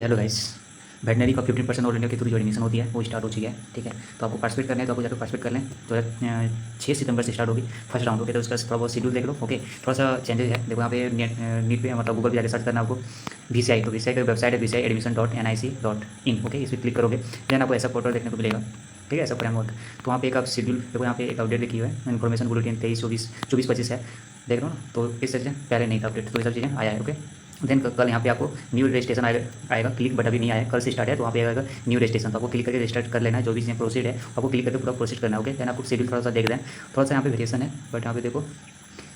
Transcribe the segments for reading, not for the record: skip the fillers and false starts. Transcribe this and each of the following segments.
Hello guys. Veterinary का 15% all India के through जो एडमिशन होती है वो स्टार्ट हो चुकी है। ठीक है, तो आपको पार्टिसिपेट करना है तो आपको जाकर पार्टिसिपेट कर लें। तो 6 सितंबर से स्टार्ट होगी फर्स्ट राउंड। ओके, तो उसका थोड़ा बहुत शेड्यूल देख लो। ओके, थोड़ा सा चेंजेस है, देखो यहाँ पे नीट पे मतलब गूगल पे जाकर सर्च करना आपको VCI। तो VCI का वेबसाइट है vci.admission.in। ओके, इस पर क्लिक करोगे देन आपको ऐसा पोर्टल देखने को मिलेगा। ठीक है, ऐसा फ्रेमवर्क। तो वहाँ पे एक आप शेड्यूल देखो, यहाँ पे एक अपडेट लिखी हुई है, इन्फॉर्मेशन बुलेटिन 23-24 24-25 है, देख लो ना। तो इस तरह से पहले नहीं था अपडेट, तो ये सब चीज़ें आया है। ओके, देन कल यहाँ पे आपको न्यू रजिस्ट्रेशन आएगा। क्लिक बट अभी नहीं आया, कल से स्टार्ट है, तो वहाँ पे आएगा न्यू रजिस्ट्रेशन। तो आपको क्लिक करके रजिस्टर कर लेना है, जो भी इसमें प्रोसीड है आपको क्लिक करके पूरा प्रोसीड करना है। ओके, देन आपको शेड्यूल थोड़ा सा देख दें, थोड़ा सा यहाँ पे वेरिएशन है, बट यहाँ पे देखो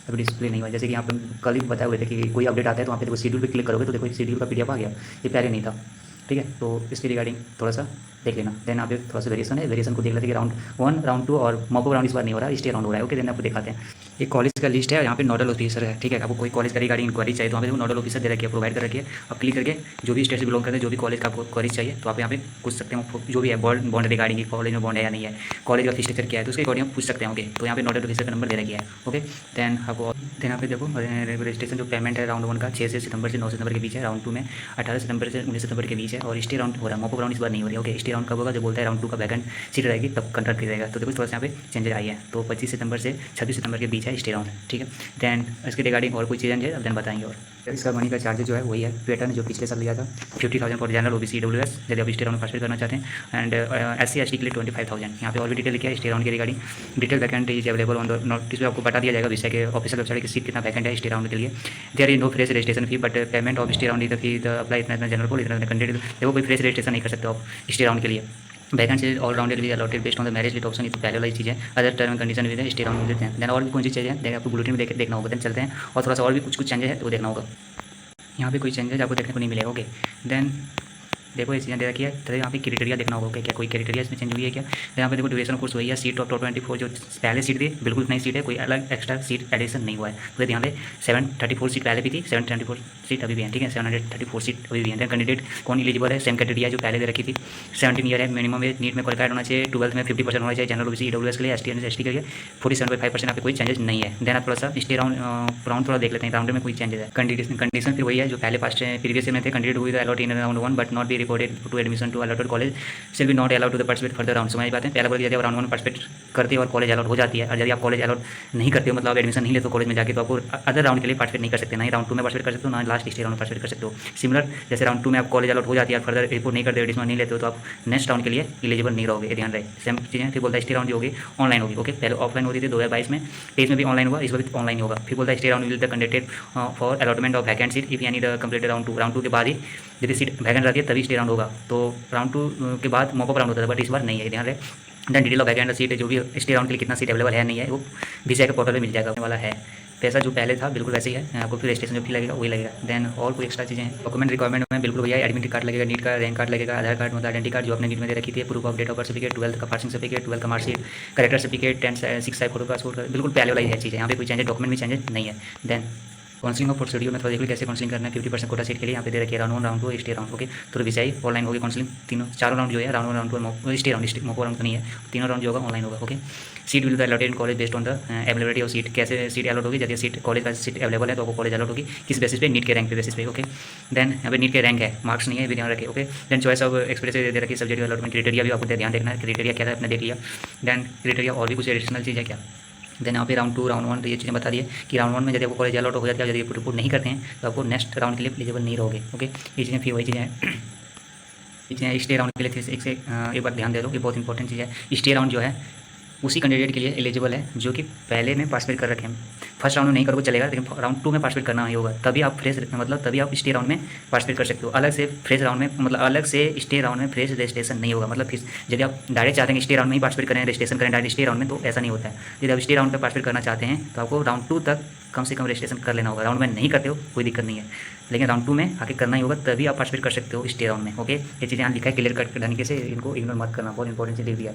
अभी डिस्प्ले नहीं हुआ। जैसे कि यहाँ पे कल ही बताए हुए थे कि कोई अपडेट आता है तो वहाँ पे देखो शेड्यूल पे क्लिक करोगे तो देखो शेड्यूल का PDF आ गया, ये पहले नहीं था। ठीक है, तो इसके रिगार्डिंग थोड़ा सा देख लेना। देन यहाँ पे थोड़ा सा वेरिएशन है, वेरिएशन को देख लेते कि राउंड 1 राउंड 2 और मॉपअप राउंड इस बार नहीं हो रहा है, स्टे राउंड हो रहा है। ओके, देन आपको दिखाते हैं। ये कॉलेज का लिस्ट है, यहाँ पे नोडल ऑफिसर है। ठीक है, आपको कोई कॉलेज का रिगार्डिंग इंक्वायरी चाहिए तो वहाँ पे नोडल ऑफिसर दे रखी है, प्रोवाइड कर रखी है। आप क्लिक करके जो भी स्टेट से बिलोंग करते हैं, जो भी कॉलेज का आपको क्वारीज चाहिए तो आप यहाँ पे पूछ सकते हो। जो भी है बॉन्ड रिगार्डिंग, कॉलेज में बॉन्ड है या नहीं है, कॉलेज का फीस स्ट्रक्चर क्या है, तो उसके अकॉर्डिंग आप पूछ सकते हैं। ओके, तो यहाँ पे नोडल ऑफिसर का नंबर दे रखा है। ओके, देन आपको यहाँ पे देखो रजिस्ट्रेशन जो पेमेंट है राउंड 1 का 6 सितंबर से 9 सितंबर के बीच है, राउंड 2 में 18 सितंबर से 19 सितंबर के बीच है, और स्टे राउंड हो रहा है, मॉपअप राउंड इस बार नहीं हो रही है। ओके, स्टे राउंड कब होगा, जो बोलता है राउंड 2 का वैकेंट सीट रहेगी तब कंडक्ट किया जाएगा। तो देखो थोड़ा सा यहाँ पे चेंजेस आई है, तो 25 सितंबर से 26 सितंबर के बीच है स्टे राउंड। ठीक है, देन इसके रिगार्डिंग और कोई चीज़ है देन बताएंगे। और इसका मनी का चार्ज जो है वही है, पैटर्न जो पिछले साल लिया था 50,000 फॉर जनरल OBC EWS यदि आप स्टे राउंड पार्टिसिपेट करना चाहते हैं, एंड SC ST के लिए 25,000। यहाँ पे और भी डिटेल लिखा है स्टे राउंड के regarding. Detail vacant is available on the notice पे आपको बता दिया जाएगा विषय के ऑफिशियल वेबसाइट की सीट कितना वैकेंट है स्टे राउंड के लिए। There is no fresh registration fee but payment of stay round is the fee the apply इतना जनरल को इतना कैंडिडेट। देखो कोई फ्रेश रजिस्ट्रेशन नहीं कर सकते आप स्टे राउंड के लिए। वैकेंसी ऑल राउंडर भी allotted based on the marriage list option, ये तो पहले वाली चीज़ है। अदर टर्म एंड कंडीशन भी स्टे राउंड में देते हैं। देन और भी कौन सी चीज़ है देन आपको बुलेटिन में देखना होगा, देन चलते हैं। और थोड़ा सा और भी कुछ चेंजेस है तो वो देखना होगा। यहाँ पे कोई चेंजेस आपको देखने को नहीं मिलेगा। ओके, देन देखो ये चीज़ें दे रखी है, तो यहाँ पे क्राइटेरिया देखना होगा। क्या कोई क्राइटेरिया इसमें चेंज हुई है क्या। तो यहाँ पे देखो ड्यूरेशन कोर्स वही है, सीट ऑफ टॉप 24 जो पहले सीट थी बिल्कुल नई सीट है, कोई अलग एक्स्ट्रा सीट एडिशन नहीं हुआ है। तो ध्यान दे 734 सीट पहले भी थी, 734 सीट अभी भी है। ठीक है, 734 सीट अभी भी है। कैंडिडेट कौन एलिजिबल है, सेम क्राइटेरिया जो पहले दे रखी थी। 17 ईयर है मिनिमम एज, नीट में क्वालिफाइड होना चाहिए, 12th में 50% होना चाहिए, जनरल OBC EWS के लिए, ST एंड ST के लिए 47.5%। यहाँ पे कोई चेंजेस नहीं है। देन आप थोड़ा सा स्टे राउंड थोड़ा देख लेते हैं, राउंड में कोई चेंजेस है। कंडीशन फिर वही है जो पहले पास्ट प्रीवियस में थे। Candidate who allot in round 1 but not be reported to admission to allotted college shall be not allowed to the participate further round. समझ बात है, पहले बोल यदि आप राउंड 1 पार्टिसिपेट करते हो और कॉलेज अलॉट हो जाती है, और यदि आप कॉलेज अलॉट नहीं करते हो मतलब आप एडमिशन नहीं लेते हो कॉलेज में जाके, तो आपको अदर राउंड के लिए पार्टिसिपेट नहीं कर सकते, ना ही राउंड 2 में पार्टिसिपेट कर सकते हो, ना लास्ट स्टे राउंड में पार्टिसिपेट कर सकते हो। सिमिलर जैसे राउंड 2 में आप कॉलेज अलॉट हो जाती है और फर्दर रिपोर्ट नहीं करते हो, एडमिशन नहीं लेते हो, तो आप नेक्स्ट राउंड के लिए एलिजिबल नहीं रहोगे, ध्यान रहे। सेम चीज़ें फिर बोलता है स्टे राउंड जो होगी ऑनलाइन होगी। ओके, पहले ऑफलाइन होती थी 2022 में, 23 में भी ऑनलाइन हुआ, इस बार भी ऑनलाइन होगा। फिर बोलता है stay round will the conducted for allotment of vacant seat if यानी द कंप्लीटेड राउंड 2 के बाद ही यदि सीट वैकेंट रहती है तभी स्टे राउंड होगा। तो राउंड 2 के बाद मॉपअप राउंड होता था, बट इस बार नहीं है, ध्यान रहे। Then detail of vacant seat जो भी स्टे राउंड के लिए कितना सीट अवेलेबल है नहीं है वो VCI के पोर्टल पे मिल जाएगा वाला है। पैसा जो पहले था बिल्कुल वैसे ही है, आपको फिर रजिस्ट्रेशन जो फी लगेगा वही लगेगा। देन और कोई एक्स्ट्रा चीज़ें हैं डॉक्यूमेंट रिक्वायरमेंट में बिल्कुल भैया एडमिट कार्ड लगेगा, नीट का रैंक कार्ड लगेगा, आधार कार्ड मतलब आइडेंटी कार्ड जो आपने नीट में दे रखी थी, proof of date of birth certificate, 12th का पासिंग सर्टिफिकेट, 12th का marksheet, character certificate, 10 6 size photo passport, बिल्कुल पहले वाला ही है चीज़ है। यहाँ पे कोई चेंजेस डॉक्यूमेंट में चेंजेस नहीं है। देन काउंसलिंग ऑफ प्रोसीड्यूर में थोड़ा देखिए कैसे काउंसलिंग करना है। 50% कोटा सीट के लिए यहाँ पे दे रखिए round 1 round 2 stay round. Okay, तो VCI ऑनलाइन होगी काउंसलिंग, तीनों चारों राउंड जो है round 1 round 2 stay round, mop up round नहीं है, तीनों राउंड जो होगा ऑनलाइन होगा। Okay, seat will the allotted in college based on the availability of seat. कैसे सीट अलॉट होगी, जैसे सीट कॉलेज का सीट अवेलेबल है तो आपको कॉलेज अलॉट होगी किस बेसिस पे, नीट के रैंक पे बेसिस पे। ओके, देन यहाँ पे नीट के रैंक है, मार्क्स नहीं है, भी ध्यान रखिए। Okay, then choice of express दे रखिए, सब्जेक्ट अलॉटमेंट क्राइटेरिया भी आपको ध्यान देखना है, क्राइटेरिया क्या है आपने देख लिया। देन क्राइटेरिया और भी कुछ एडिशनल चीज़ है क्या। देन यहाँ पे राउंड 2 राउंड 1 तो ये चीज़ें बता दी है कि राउंड 1 में यदि आपको कॉलेज अलॉट हो जाती है, यदि रिपोर्ट नहीं करते हैं तो आपको नेक्स्ट राउंड के लिए एलिजिबल नहीं रहोगे। ओके, ये चीज़ें फिर वही चीज़ें हैं। ये चीज़ें स्टे राउंड के लिए एक बार ध्यान दे दो, ये बहुत इंपॉर्टेंट चीज़ है। स्टे राउंड जो है उसी कैंडिडेट के लिए एलिजिबल है जो कि पहले में पार्टिसिपेट कर रखे हैं। फर्स्ट राउंड में नहीं करोगे चलेगा, लेकिन राउंड 2 में पार्टिसिपेट करना ही होगा, तभी आप फ्रेश मतलब तभी आप स्टे राउंड में पार्टिसिपेट कर सकते हो। अलग से फ्रेश राउंड में मतलब अलग से स्टे राउंड में फ्रेश रजिस्ट्रेशन नहीं होगा। मतलब फिर यदि आप डायरेक्ट चाहते हैं स्टे राउंड में ही पार्टिसिपेट करें, रजिस्ट्रेशन करें डायरेक्ट स्टे राउंड में, तो ऐसा नहीं होता है। यदि आप स्टे राउंड में पार्टिसिपेट करना चाहते हैं तो आपको राउंड 2 तक कम से कम रजिस्ट्रेशन कर लेना होगा। राउंड में नहीं करते हो कोई दिक्कत नहीं है, लेकिन राउंड 2 में आके करना ही होगा, तभी आप पार्टिसिपेट कर सकते हो स्टे राउंड में। ओके, ये चीज़ें यहाँ लिखा है क्लियर कट तरीके से, इनको इग्नोर मत करना, बहुत इंपॉर्टेंट चीज़ लिख दिया।